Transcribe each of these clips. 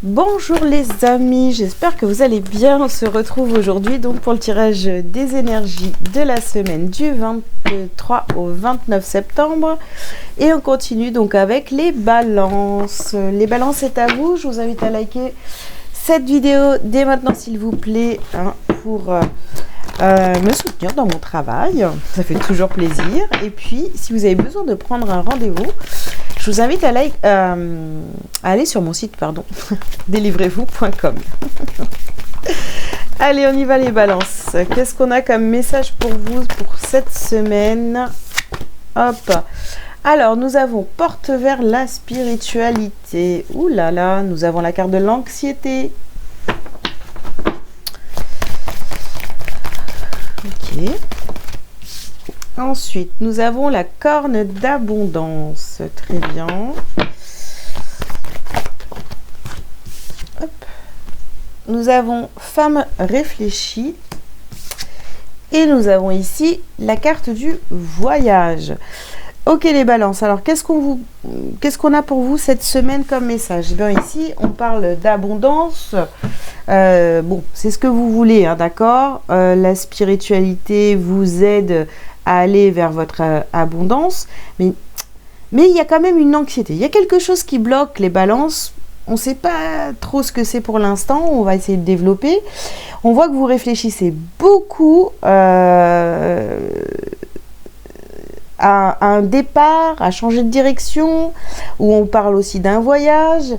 Bonjour les amis, j'espère que vous allez bien. On se retrouve aujourd'hui donc pour le tirage des énergies de la semaine du 23 au 29 septembre. Et on continue donc avec les balances. Les balances, c'est à vous. Je vous invite à liker cette vidéo dès maintenant s'il vous plaît, pour me soutenir dans mon travail. Ça fait toujours plaisir. Et puis, si vous avez besoin de prendre un rendez-vous, je vous invite à aller sur mon site, délivrez-vous.com. Allez, on y va les balances. Qu'est-ce qu'on a comme message pour vous pour cette semaine? Hop. Alors, nous avons porte vers la spiritualité. Ouh là là, nous avons la carte de l'anxiété. Ok. Ensuite, nous avons la corne d'abondance. Très bien. Hop. Nous avons femme réfléchie. Et nous avons ici la carte du voyage. Ok les balances, alors qu'est-ce qu'on a pour vous cette semaine comme message? Bien ici, on parle d'abondance. Bon, c'est ce que vous voulez, d'accord? La spiritualité vous aide à aller vers votre abondance, mais il y a quand même une anxiété. Il y a quelque chose qui bloque les balances. On ne sait pas trop ce que c'est pour l'instant. On va essayer de développer. On voit que vous réfléchissez beaucoup à un départ, à changer de direction, où on parle aussi d'un voyage.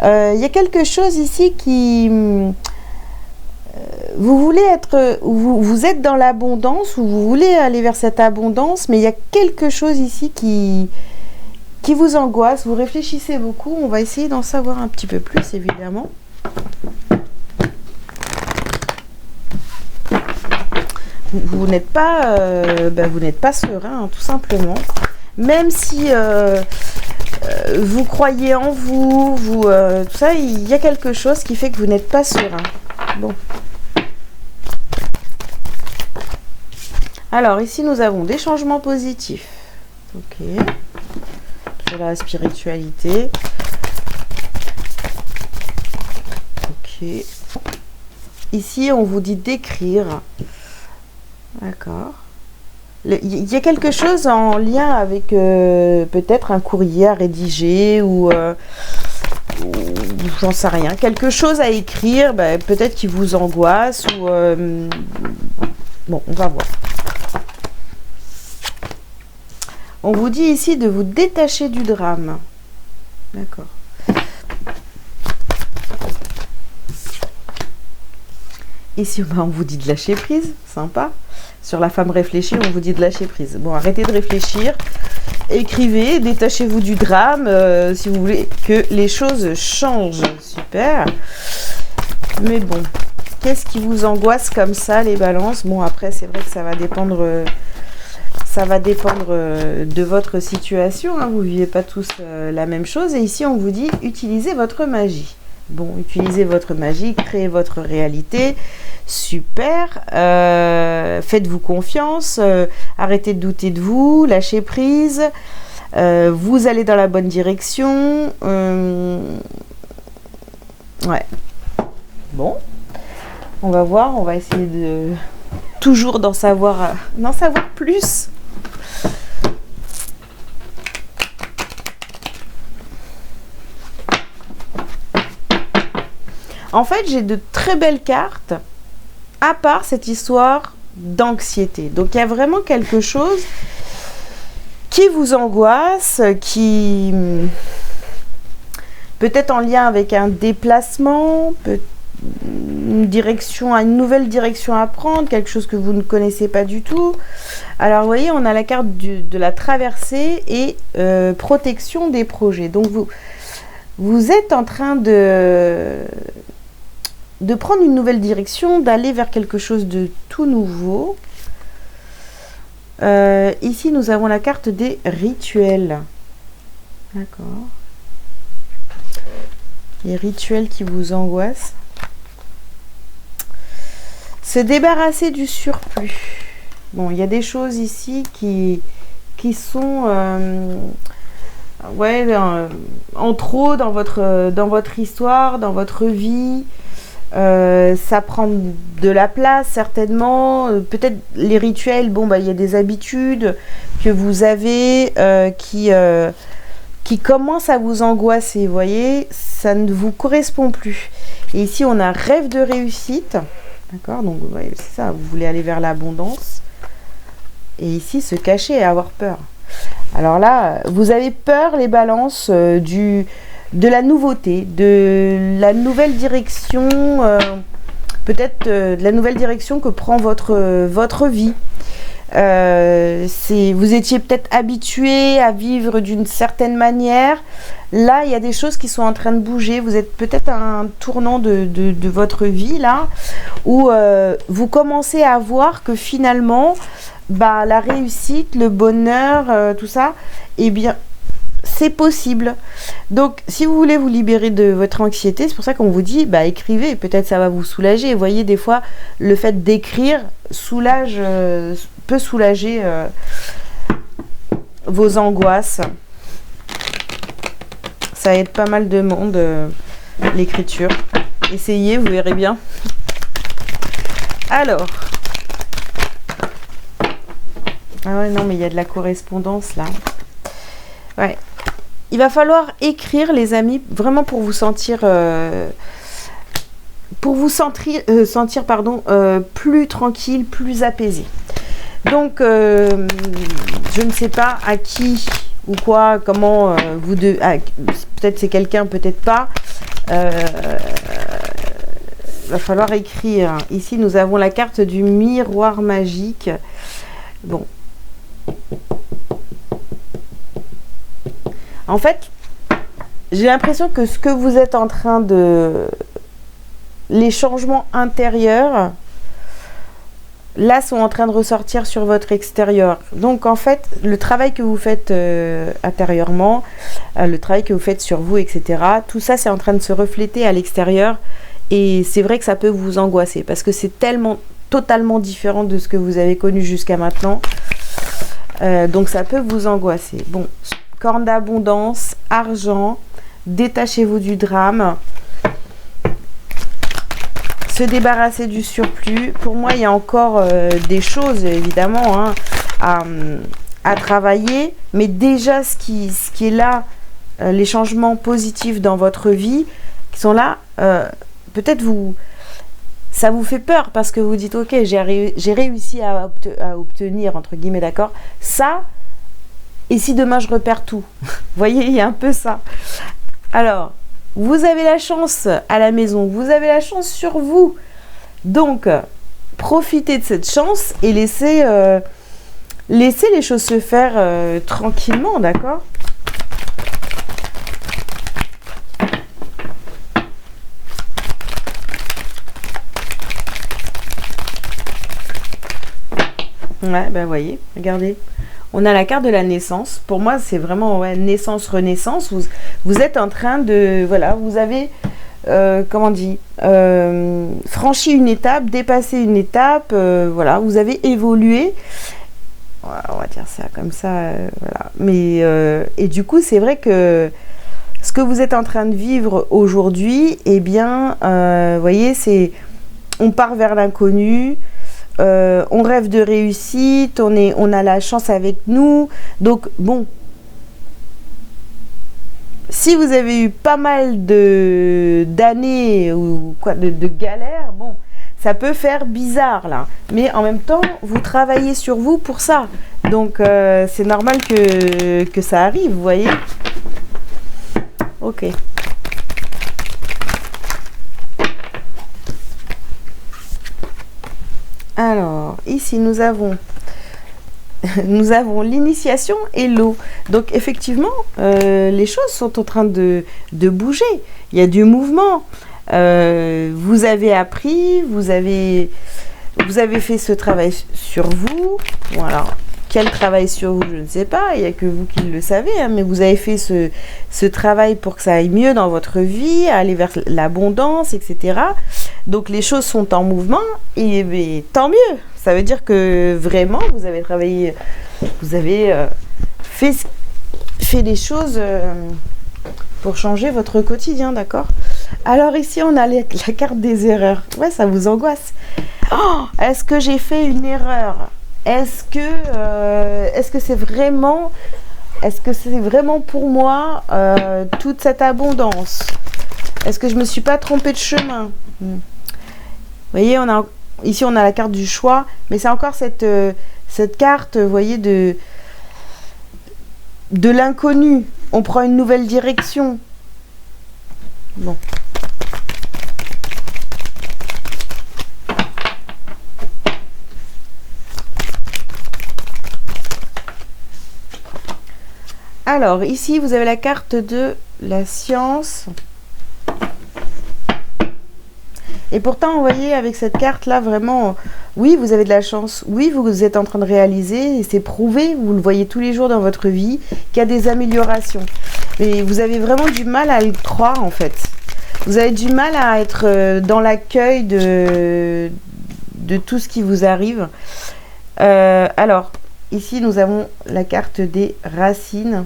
Il y a quelque chose ici qui... vous voulez être... Vous êtes dans l'abondance, ou vous voulez aller vers cette abondance, mais il y a quelque chose ici qui vous angoisse. Vous réfléchissez beaucoup. On va essayer d'en savoir un petit peu plus, évidemment. Vous n'êtes pas, serein, tout simplement. Même si vous croyez en vous, tout ça, il y a quelque chose qui fait que vous n'êtes pas serein. Bon. Alors, ici, nous avons des changements positifs. Ok. Sur la spiritualité. Ok. Ici, on vous dit d'écrire. D'accord. Il y a quelque chose en lien avec peut-être un courrier à rédiger ou j'en sais rien. Quelque chose à écrire, peut-être qui vous angoisse ou... bon, on va voir. On vous dit ici de vous détacher du drame. D'accord. Ici, on vous dit de lâcher prise. Sympa. Sur la femme réfléchie, on vous dit de lâcher prise. Bon, arrêtez de réfléchir. Écrivez, détachez-vous du drame si vous voulez que les choses changent. Super. Mais bon, qu'est-ce qui vous angoisse comme ça, les balances? Bon, après, c'est vrai que ça va dépendre de votre situation. Vous ne vivez pas tous la même chose. Et ici, on vous dit, utilisez votre magie. Bon, utilisez votre magie, créez votre réalité. Super. Faites-vous confiance. Arrêtez de douter de vous. Lâchez prise. Vous allez dans la bonne direction. Ouais. Bon. On va voir. On va essayer de... toujours d'en savoir plus. En fait, j'ai de très belles cartes, à part cette histoire d'anxiété. Donc, il y a vraiment quelque chose qui vous angoisse, qui peut-être en lien avec un déplacement, une nouvelle direction à prendre, quelque chose que vous ne connaissez pas du tout. Alors, vous voyez, on a la carte de la traversée et protection des projets. Donc, vous êtes en train de prendre une nouvelle direction, d'aller vers quelque chose de tout nouveau. Ici, nous avons la carte des rituels. D'accord. Les rituels qui vous angoissent. Se débarrasser du surplus. Bon, il y a des choses ici qui sont ouais, en trop dans votre histoire, dans votre vie. Ça prend de la place certainement. Peut-être les rituels, bon bah il y a des habitudes que vous avez qui commencent à vous angoisser. Vous voyez, ça ne vous correspond plus. Et ici on a rêve de réussite, d'accord. Donc ouais, c'est ça. Vous voulez aller vers l'abondance. Et ici se cacher et avoir peur. Alors là, vous avez peur les balances de la nouveauté, de la nouvelle direction, peut-être de la nouvelle direction que prend votre vie. Vous étiez peut-être habitué à vivre d'une certaine manière. Là, il y a des choses qui sont en train de bouger. Vous êtes peut-être à un tournant de votre vie, là, où vous commencez à voir que finalement, bah, la réussite, le bonheur, tout ça, eh bien, c'est possible. Donc, si vous voulez vous libérer de votre anxiété, c'est pour ça qu'on vous dit, bah, écrivez, peut-être ça va vous soulager. Vous voyez, des fois, le fait d'écrire peut soulager vos angoisses. Ça aide pas mal de monde, l'écriture. Essayez, vous verrez bien. Alors. Ah ouais, non, mais il y a de la correspondance, là. Ouais. Il va falloir écrire, les amis, vraiment pour vous sentir... sentir plus tranquille, plus apaisé. Donc, je ne sais pas à qui ou quoi, comment peut-être c'est quelqu'un, peut-être pas. Va falloir écrire. Ici, nous avons la carte du miroir magique. Bon. En fait, j'ai l'impression que ce que vous êtes en train de... Les changements intérieurs, là, sont en train de ressortir sur votre extérieur. Donc, en fait, le travail que vous faites intérieurement, le travail que vous faites sur vous, etc., tout ça, c'est en train de se refléter à l'extérieur. Et c'est vrai que ça peut vous angoisser parce que c'est totalement différent de ce que vous avez connu jusqu'à maintenant. Donc, ça peut vous angoisser. Bon, corne d'abondance, argent, détachez-vous du drame. Se débarrasser du surplus. Pour moi, il y a encore des choses, évidemment, hein, à travailler. Mais déjà, ce qui est là, les changements positifs dans votre vie, qui sont là, peut-être ça vous fait peur parce que vous dites, ok, j'ai réussi à obtenir, entre guillemets, d'accord, ça, et si demain je repère tout. Vous voyez, il y a un peu ça. Alors, vous avez la chance à la maison, vous avez la chance sur vous. Donc, profitez de cette chance et laissez les choses se faire tranquillement, d'accord? Ouais, ben voyez, regardez. On a la carte de la naissance. Pour moi, c'est vraiment naissance, renaissance. Vous êtes en train de... Voilà, vous avez, franchi une étape, dépassé une étape. Voilà, vous avez évolué. Voilà, on va dire ça comme ça. Voilà. Mais, et du coup, c'est vrai que ce que vous êtes en train de vivre aujourd'hui, eh bien, vous voyez, c'est... On part vers l'inconnu. On rêve de réussite, on a la chance avec nous. Donc, bon, si vous avez eu pas mal d'années ou quoi, de galères, bon, ça peut faire bizarre, là. Mais en même temps, vous travaillez sur vous pour ça. Donc, c'est normal que ça arrive, vous voyez. Ok. Alors, ici, nous avons l'initiation et l'eau. Donc, effectivement, les choses sont en train de bouger. Il y a du mouvement. Vous avez appris, vous avez fait ce travail sur vous. Bon, alors, quel travail sur vous, je ne sais pas. Il n'y a que vous qui le savez. Hein, mais vous avez fait ce travail pour que ça aille mieux dans votre vie, aller vers l'abondance, etc. Donc, les choses sont en mouvement et tant mieux. Ça veut dire que vraiment, vous avez travaillé, vous avez fait fait des choses pour changer votre quotidien, d'accord? Alors ici, on a la carte des erreurs. Ouais, ça vous angoisse. Oh, est-ce que j'ai fait une erreur? Est-ce que c'est vraiment pour moi toute cette abondance? Est-ce que je me suis pas trompée de chemin? Vous voyez, ici on a la carte du choix, mais c'est encore cette carte, vous voyez, de l'inconnu. On prend une nouvelle direction. Bon. Alors, ici, vous avez la carte de la science. Et pourtant, vous voyez, avec cette carte-là, vraiment, oui, vous avez de la chance. Oui, vous êtes en train de réaliser, et c'est prouvé, vous le voyez tous les jours dans votre vie, qu'il y a des améliorations. Mais vous avez vraiment du mal à le croire, en fait. Vous avez du mal à être dans l'accueil de tout ce qui vous arrive. Alors, ici, nous avons la carte des racines.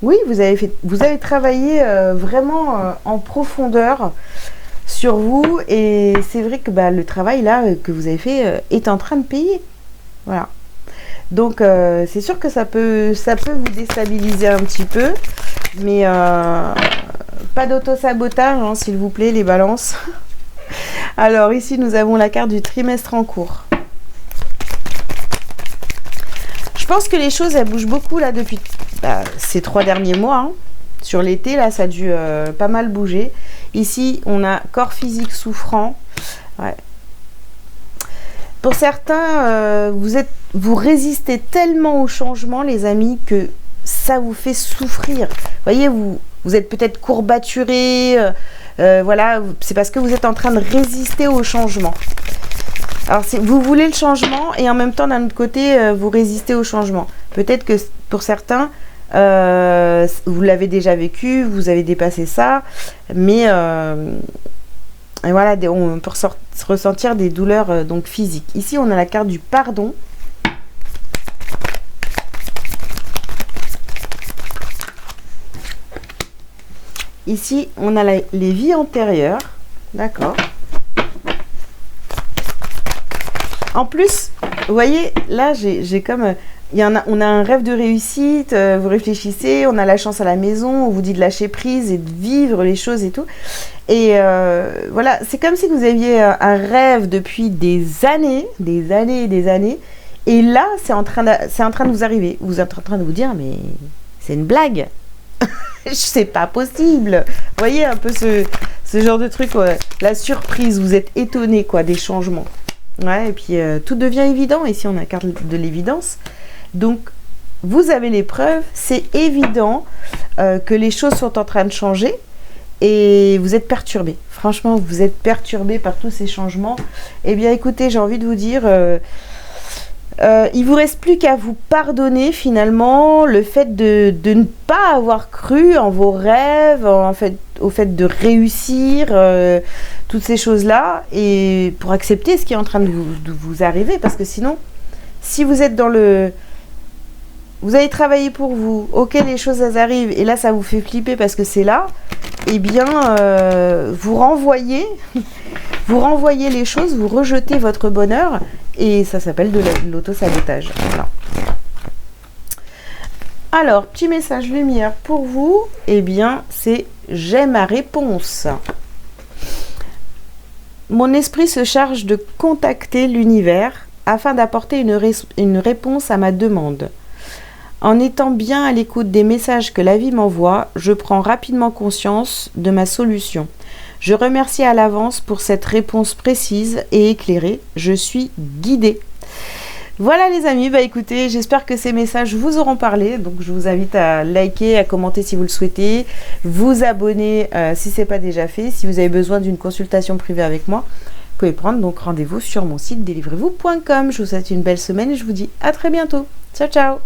Oui, vous avez travaillé vraiment en profondeur sur vous, et c'est vrai que le travail là que vous avez fait est en train de payer. Voilà. Donc c'est sûr que ça peut vous déstabiliser un petit peu, mais pas d'auto-sabotage, hein, s'il vous plaît, les balances. Alors ici, nous avons la carte du trimestre en cours. Je pense que les choses, elles bougent beaucoup là depuis ces 3 derniers mois. Hein. Sur l'été, là, ça a dû pas mal bouger. Ici, on a corps physique souffrant. Ouais. Pour certains, vous résistez tellement au changement, les amis, que ça vous fait souffrir. Vous voyez, vous êtes peut-être courbaturé. Voilà, c'est parce que vous êtes en train de résister au changement. Alors, vous voulez le changement et en même temps, d'un autre côté, vous résistez au changement. Peut-être que pour certains, vous l'avez déjà vécu, vous avez dépassé ça, mais et voilà, on peut ressentir des douleurs donc physiques. Ici, on a la carte du pardon. Ici, on a les vies antérieures. D'accord. En plus, vous voyez, là, j'ai comme... on a un rêve de réussite, vous réfléchissez, on a la chance à la maison, on vous dit de lâcher prise et de vivre les choses et tout. Et voilà, c'est comme si vous aviez un rêve depuis des années. Et là, c'est en train de vous arriver. Vous êtes en train de vous dire, mais c'est une blague. C'est pas possible. Vous voyez un peu ce genre de truc, ouais. La surprise, vous êtes étonné quoi, des changements. Ouais, et puis tout devient évident. Ici, on a la carte de l'évidence. Donc, vous avez les preuves. C'est évident que les choses sont en train de changer et vous êtes perturbé. Franchement, vous êtes perturbé par tous ces changements. Eh bien, écoutez, j'ai envie de vous dire... il vous reste plus qu'à vous pardonner finalement le fait de ne pas avoir cru en vos rêves, au fait de réussir, toutes ces choses-là, et pour accepter ce qui est en train de vous arriver, parce que sinon, si vous êtes dans le... Vous avez travaillé pour vous, ok, les choses elles arrivent, et là ça vous fait flipper parce que c'est là, eh bien, vous renvoyez les choses, vous rejetez votre bonheur, et ça s'appelle de l'auto-sabotage. Voilà. Alors, petit message lumière pour vous, eh bien, c'est « J'ai ma réponse ». Mon esprit se charge de contacter l'univers afin d'apporter une réponse à ma demande. En étant bien à l'écoute des messages que la vie m'envoie, je prends rapidement conscience de ma solution. Je remercie à l'avance pour cette réponse précise et éclairée. Je suis guidée. Voilà les amis, écoutez, j'espère que ces messages vous auront parlé. Donc je vous invite à liker, à commenter si vous le souhaitez, vous abonner si ce n'est pas déjà fait. Si vous avez besoin d'une consultation privée avec moi, vous pouvez prendre donc rendez-vous sur mon site délivrez-vous.com. Je vous souhaite une belle semaine et je vous dis à très bientôt. Ciao ciao.